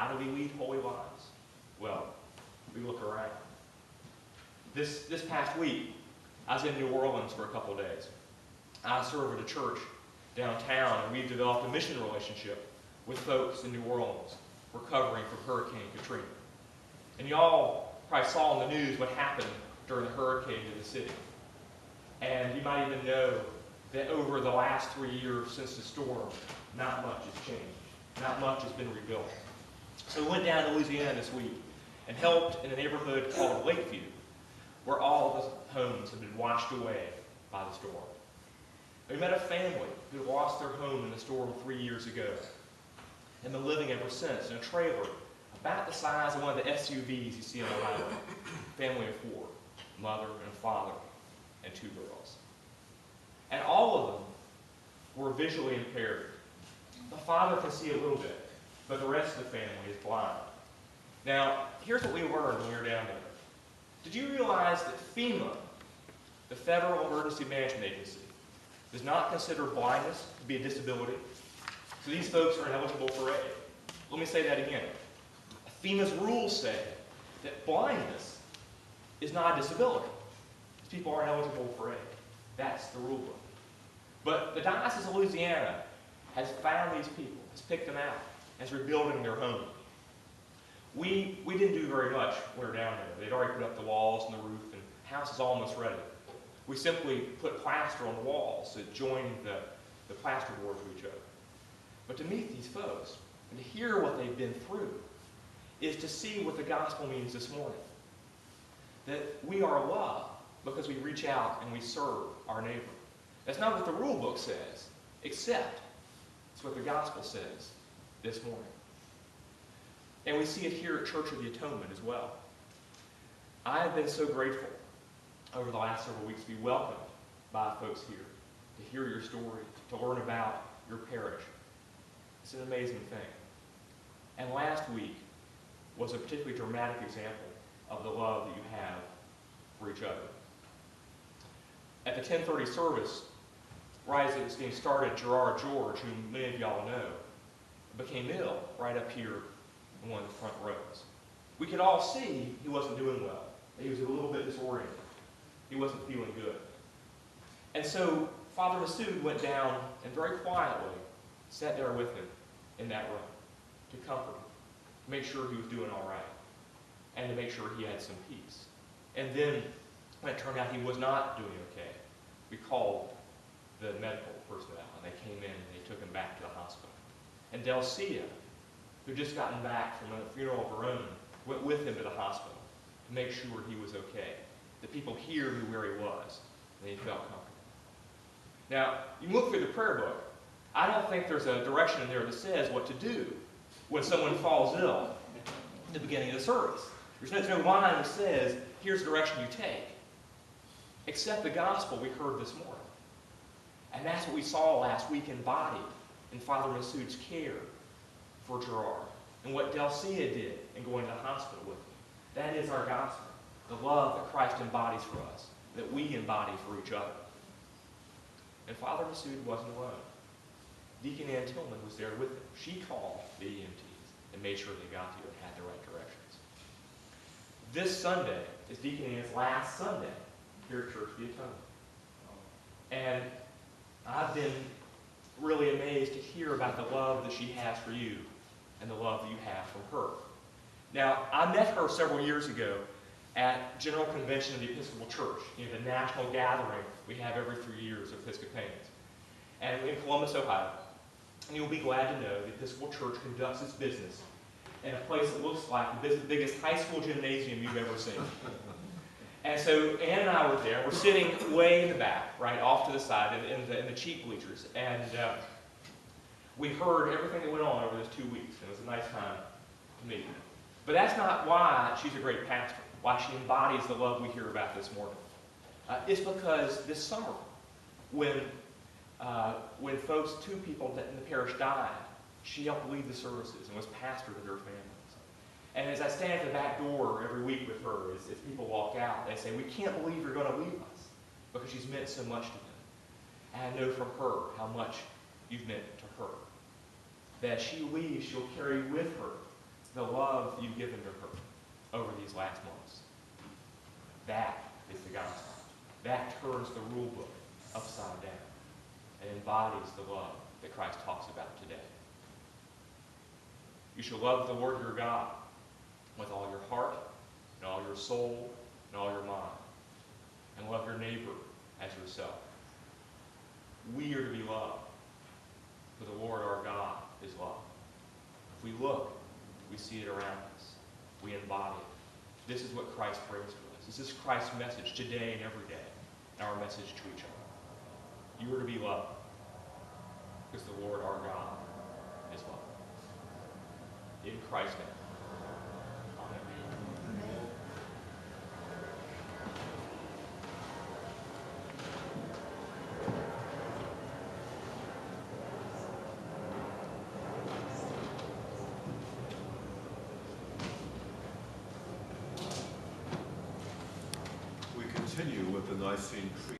how do we lead holy lives? Well, we look around. This past week, I was in New Orleans for a couple of days. I serve at a church downtown, and we've developed a mission relationship with folks in New Orleans recovering from Hurricane Katrina. And y'all probably saw in the news what happened during the hurricane to the city. And you might even know that over the last 3 years since the storm, not much has changed. Not much has been rebuilt. So we went down to Louisiana this week and helped in a neighborhood called Lakeview, where all the homes had been washed away by the storm. We met a family who lost their home in the storm 3 years ago and been living ever since in a trailer about the size of one of the SUVs you see on the highway. Family of 4, mother and father and 2 girls. And all of them were visually impaired. The father can see a little bit, but the rest of the family is blind. Now, here's what we learned when we were down there. Did you realize that FEMA, the Federal Emergency Management Agency, does not consider blindness to be a disability? So these folks are ineligible for aid. Let me say that again. FEMA's rules say that blindness is not a disability. These people aren't eligible for aid. That's the rule book. But the Diocese of Louisiana has found these people, has picked them out, and is rebuilding their home. We didn't do very much when we were down there. They'd already put up the walls and the roof, and the house is almost ready. We simply put plaster on the walls that joined the plasterboard to each other. But to meet these folks and to hear what they've been through is to see what the gospel means this morning. That we are loved because we reach out and we serve our neighbor. That's not what the rule book says, except it's what the gospel says this morning. And we see it here at Church of the Atonement as well. I have been so grateful over the last several weeks to be welcomed by folks here, to hear your story, to learn about your parish. It's an amazing thing. And last week was a particularly dramatic example of the love that you have for each other. At the 10:30 service, right as it was being started, Gerard George, whom many of y'all know, became ill right up here in one of the front rows. We could all see he wasn't doing well. He was a little bit disoriented. He wasn't feeling good. And so Father Massoud went down and very quietly sat there with him in that room to comfort him, to make sure he was doing all right, and to make sure he had some peace. And then, when it turned out he was not doing okay, we called the medical personnel, and they came in and they took him back to the hospital. And Delcia, who had just gotten back from a funeral of her own, went with him to the hospital to make sure he was okay. The people here knew where he was, and he felt comfortable. Now, you look through the prayer book. I don't think there's a direction in there that says what to do when someone falls ill at the beginning of the service. There's no line that says, here's the direction you take, except the gospel we heard this morning. And that's what we saw last week embodied in Father Massoud's care for Gerard, and what Delcia did in going to the hospital with him. That is our gospel, the love that Christ embodies for us, that we embody for each other. And Father Massoud wasn't alone. Deacon Ann Tillman was there with him. She called the EMTs and made sure they got here and had the right directions. This Sunday is Deacon Ann's last Sunday here at Church of the Atonement. And I've been really amazed to hear about the love that she has for you and the love that you have for her. Now, I met her several years ago at General Convention of the Episcopal Church, the national gathering we have every 3 years of Episcopalians, and in Columbus, Ohio. And you'll be glad to know the Episcopal Church conducts its business in a place that looks like the biggest high school gymnasium you've ever seen. And so Ann and I were there. We're sitting way in the back, right off to the side in the cheap bleachers. And we heard everything that went on over those 2 weeks. And it was a nice time to meet her. But that's not why she's a great pastor, why she embodies the love we hear about this morning. It's because this summer, when folks, 2 people in the parish died, she helped lead the services and was pastor to their families. And as I stand at the back door every week with her, as people walk out, they say, we can't believe you're going to leave us, because she's meant so much to them. And I know from her how much you've meant to her. That as she leaves, she'll carry with her the love you've given to her over these last months. That is the gospel. That turns the rule book upside down and embodies the love that Christ talks about today. You shall love the Lord your God with all your heart and all your soul and all your mind, and love your neighbor as yourself. We are to be loved, for the Lord our God is love. If we look, we see it around us. We embody it. This is what Christ brings to us. This is Christ's message today and every day, and our message to each other. You are to be loved, because the Lord our God is love. In Christ's name. Amen. We continue with the Nicene Creed.